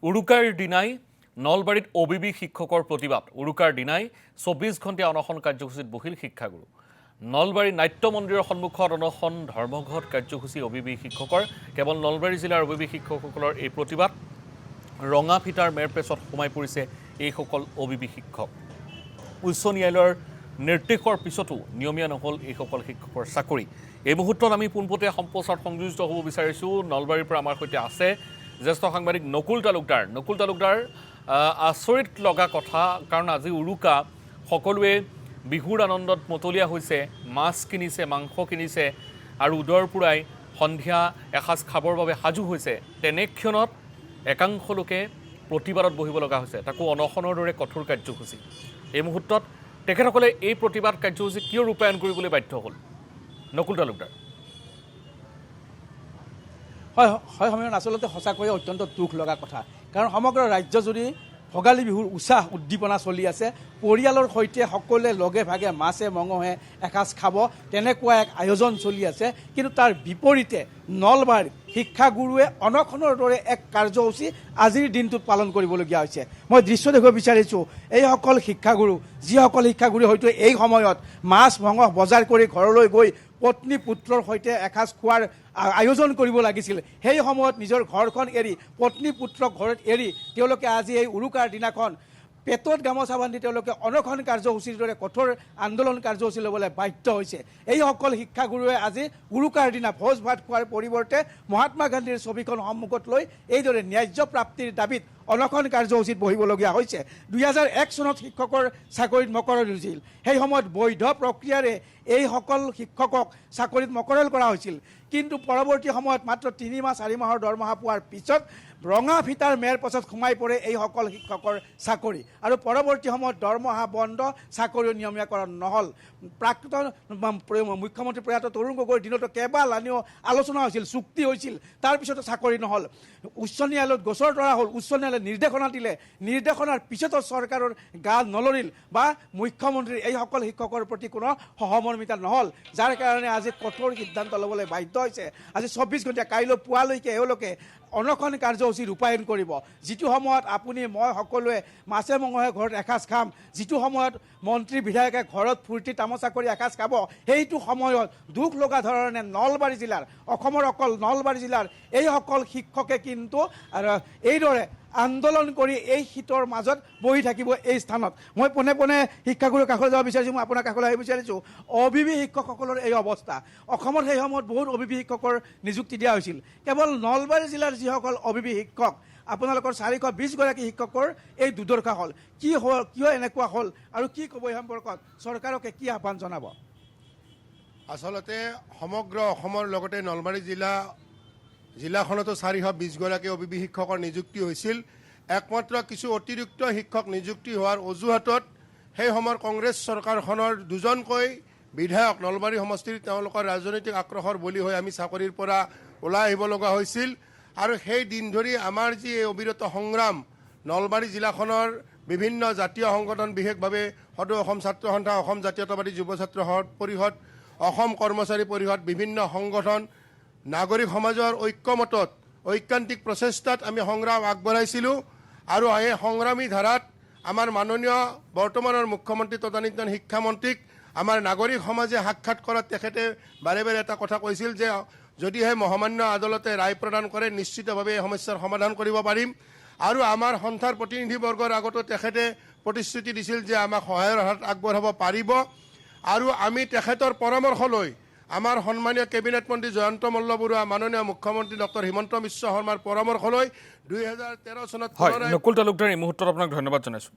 উৰুকাৰ দিনাই নলবাৰীত অবিবি শিক্ষকৰ প্ৰতিবাদ। উৰুকাৰ দিনাই ২৪ ঘণ্টীয়া অনশন কাৰ্যসূচীত বহিল শিক্ষাগুৰু। নলবাৰী নাট্য মন্দিৰৰ সন্মুখত অনশন ধৰ্মঘট কাৰ্যসূচী অবিবি শিক্ষকৰ। কেৱল নলবাৰী জিলাৰ অবিবি শিক্ষকসকলৰ এই প্ৰতিবাদ। ৰঙা ফিটাৰ মেৰপেচত সোমাই পৰিছে এইসকল অবিবি শিক্ষক। উচ্চ ন্যায়ালয়ৰ নিৰ্দেশৰ পিছতো নিয়মীয়া নহ'ল এইসকল শিক্ষকৰ চাকৰি। এই মুহূৰ্তত আমি পোনপটীয়া সম্প্ৰচাৰত সংযোজিত হ'ব বিচাৰিছোঁ। নলবাৰীৰ পৰা আমাৰ সৈতে আছে জ্যেষ্ঠ সাংবাদিক নকুল তালুকদাৰ। নকুল তালুকদাৰ, আচৰিত লগা কথা, কাৰণ আজি উৰুকা, সকলোৱে বিহুৰ আনন্দত মতলীয়া হৈছে, মাছ কিনিছে, মাংস কিনিছে আৰু উদৰ পূৰাই সন্ধিয়া এসাঁজ খাবৰ বাবে সাজু হৈছে। তেনেক্ষণত একাংশ লোকে প্ৰতিবাদত বহিব লগা হৈছে, তাকো অনশনৰ দৰে কঠোৰ কাৰ্যসূচী। এই মুহূৰ্তত তেখেতসকলে এই প্ৰতিবাদ কাৰ্যসূচী কিয় ৰূপায়ণ কৰিবলৈ বাধ্য হ'ল? নকুল তালুকদাৰ। হয় সমীৰণ, আচলতে সঁচাকৈয়ে অত্যন্ত দুখ লগা কথা, কাৰণ সমগ্ৰ ৰাজ্যজুৰি ভোগালী বিহুৰ উৎসাহ উদ্দীপনা চলি আছে। পৰিয়ালৰ সৈতে সকলোৱে লগে ভাগে মাছে মঙহে এসাঁজ খাব, তেনেকুৱা এক আয়োজন চলি আছে। কিন্তু তাৰ বিপৰীতে নলবাৰীত শিক্ষাগুৰুৱে অনশনৰ দৰে এক কাৰ্যসূচী আজিৰ দিনটোত পালন কৰিবলগীয়া হৈছে। মই দৃশ্য দেখুৱাব বিচাৰিছোঁ, এইসকল শিক্ষাগুৰু, যিসকল শিক্ষাগুৰুৱে হয়তো এই সময়ত মাছ মঙহ বজাৰ কৰি ঘৰলৈ গৈ পত্নী পুত্ৰৰ সৈতে এসাঁজ খোৱাৰ আয়োজন কৰিব লাগিছিল, সেই সময়ত নিজৰ ঘৰখন এৰি, পত্নী পুত্ৰক ঘৰত এৰি তেওঁলোকে আজি এই উৰুকাৰ দিনাখন পেটত গামোচা বান্ধি তেওঁলোকে অনশন কাৰ্যসূচীৰ দৰে কঠোৰ আন্দোলন কাৰ্যসূচী ল'বলৈ বাধ্য হৈছে। এইসকল শিক্ষাগুৰুৱে আজি উৰুকাৰ দিনা ভোজ ভাত খোৱাৰ পৰিৱৰ্তে মহাত্মা গান্ধীৰ ছবিখন সন্মুখত লৈ এইদৰে ন্যায্য প্ৰাপ্তিৰ দাবীত অনশন কাৰ্যসূচীত বহিবলগীয়া হৈছে। ২০০১ চনত শিক্ষকৰ চাকৰিত মকৰল হৈছিল। সেই সময়ত বৈধ প্ৰক্ৰিয়াৰে এইসকল শিক্ষকক চাকৰিত মকৰল কৰা হৈছিল। কিন্তু পৰৱৰ্তী সময়ত মাত্ৰ ৩ মাহ ৪ মাহৰ দৰমহা পোৱাৰ পিছত ৰঙা ফিটাৰ মেৰ পাছত সোমাই পৰে এইসকল শিক্ষকৰ চাকৰি, আৰু পৰৱৰ্তী সময়ত দৰমহা বন্ধ, চাকৰিও নিয়মীয়াকৰণ নহ'ল। প্ৰাক্তন মুখ্যমন্ত্ৰী প্ৰয়াত তৰুণ গগৈৰ দিনতো কেইবালানিও আলোচনা হৈছিল, চুক্তি হৈছিল, তাৰপিছতো চাকৰি নহ'ল। উচ্চ ন্যায়ালয়ত গোচৰ তৰা হ'ল, উচ্চ ন্যায়ালয়ে নিৰ্দেশনা দিলে, নিৰ্দেশনাৰ পিছতো চৰকাৰৰ গা নলৰিল বা মুখ্যমন্ত্ৰীৰ এইসকল শিক্ষকৰ প্ৰতি কোনো সহমৰ্মিতা নহ'ল, যাৰ কাৰণে আজি কঠোৰ সিদ্ধান্ত ল'বলৈ বাধ্য হৈছে। আজি ২৪ ঘণ্টা, কাইলৈ পুৱালৈকে এওঁলোকে অনশন কাৰ্যসূচী ৰূপায়ণ কৰিব। যিটো সময়ত আপুনি মই সকলোৱে মাছে মঙহে ঘৰত এসাঁজ খাম, যিটো সময়ত মন্ত্ৰী বিধায়কে ঘৰত ফূৰ্তি তামোচা কৰি এসাঁজ খাব, সেইটো সময়ত দুখ লগা ধৰণে নলবাৰী জিলাৰ, অসমৰ অকল নলবাৰী জিলাৰ এইসকল শিক্ষকে কিন্তু এইদৰে আন্দোলন কৰি এই শীতৰ মাজত বহি থাকিব এই স্থানত। মই পোনে পোনে শিক্ষাগুৰুৰ কাষলৈ যাব বিচাৰিছোঁ, মই আপোনাৰ কাষলৈ আহিব বিচাৰিছোঁ। অবিবি শিক্ষকসকলৰ এই অৱস্থা, অসমত সেই সময়ত বহুত অবিবি শিক্ষকৰ নিযুক্তি দিয়া হৈছিল। কেৱল নলবাৰী জিলাৰ যিসকল অবিবি শিক্ষক, আপোনালোকৰ ৪২০ গৰাকী শিক্ষকৰ এই দুৰ্দশা হ'ল। কি হ'ল, কিয় এনেকুৱা হ'ল, আৰু কি ক'ব এই সম্পৰ্কত? চৰকাৰকে কি আহ্বান জনাব? আচলতে সমগ্ৰ অসমৰ লগতে নলবাৰী জিলাখনতো ৪২০ গৰাকী অবিবি শিক্ষকৰ নিযুক্তি হৈছিল। একমাত্ৰ কিছু অতিৰিক্ত শিক্ষক নিযুক্তি হোৱাৰ অজুহাতত সেই সময়ৰ কংগ্ৰেছ চৰকাৰখনৰ দুজনকৈ বিধায়ক নলবাৰী সমষ্টিৰ তেওঁলোকৰ ৰাজনৈতিক আক্ৰোশৰ বলি হৈ আমি চাকৰিৰ পৰা ওলাই আহিব লগা হৈছিল। আৰু সেই দিন ধৰি আমাৰ যি এই অবিৰত সংগ্ৰাম, নলবাৰী জিলাখনৰ বিভিন্ন জাতীয় সংগঠন, বিশেষভাৱে সদৌ অসম ছাত্ৰ সন্থা, অসম জাতীয়তাবাদী যুৱ ছাত্ৰ পৰিষদ, অসম কৰ্মচাৰী পৰিষদ, বিভিন্ন সংগঠন, নাগৰিক সমাজৰ ঐক্যমতত ঐকান্তিক প্ৰচেষ্টাত আমি সংগ্ৰাম আগবঢ়াইছিলোঁ। আৰু এই সংগ্ৰামী ধাৰাত আমাৰ মাননীয় বৰ্তমানৰ মুখ্যমন্ত্ৰী তদানীন্তন শিক্ষামন্ত্ৰীক আমাৰ নাগৰিক সমাজে সাক্ষাৎ কৰাত তেখেতে বাৰে বাৰে এটা কথা কৈছিল যে যদিহে মহামান্য আদালতে ৰায় প্ৰদান কৰে নিশ্চিতভাৱে এই সমস্যাৰ সমাধান কৰিব পাৰিম। আৰু আমাৰ সন্থাৰ প্ৰতিনিধিবৰ্গৰ আগতো তেখেতে প্ৰতিশ্ৰুতি দিছিল যে আমাক সহায়ৰ হাত আগবঢ়াব পাৰিব। আৰু আমি তেখেতৰ পৰামৰ্শ লৈ আমাৰ সন্মানীয় কেবিনেট মন্ত্ৰী জয়ন্ত মল্লবৰুৱা, মাননীয় মুখ্যমন্ত্ৰী ডক্টৰ হিমন্ত বিশ্ব শৰ্মাৰ পৰামৰ্শ লৈ ২০১৩ চনত নকুল তালুকদাৰ, এই মুহূৰ্তত আপোনাক ধন্যবাদ জনাইছোঁ।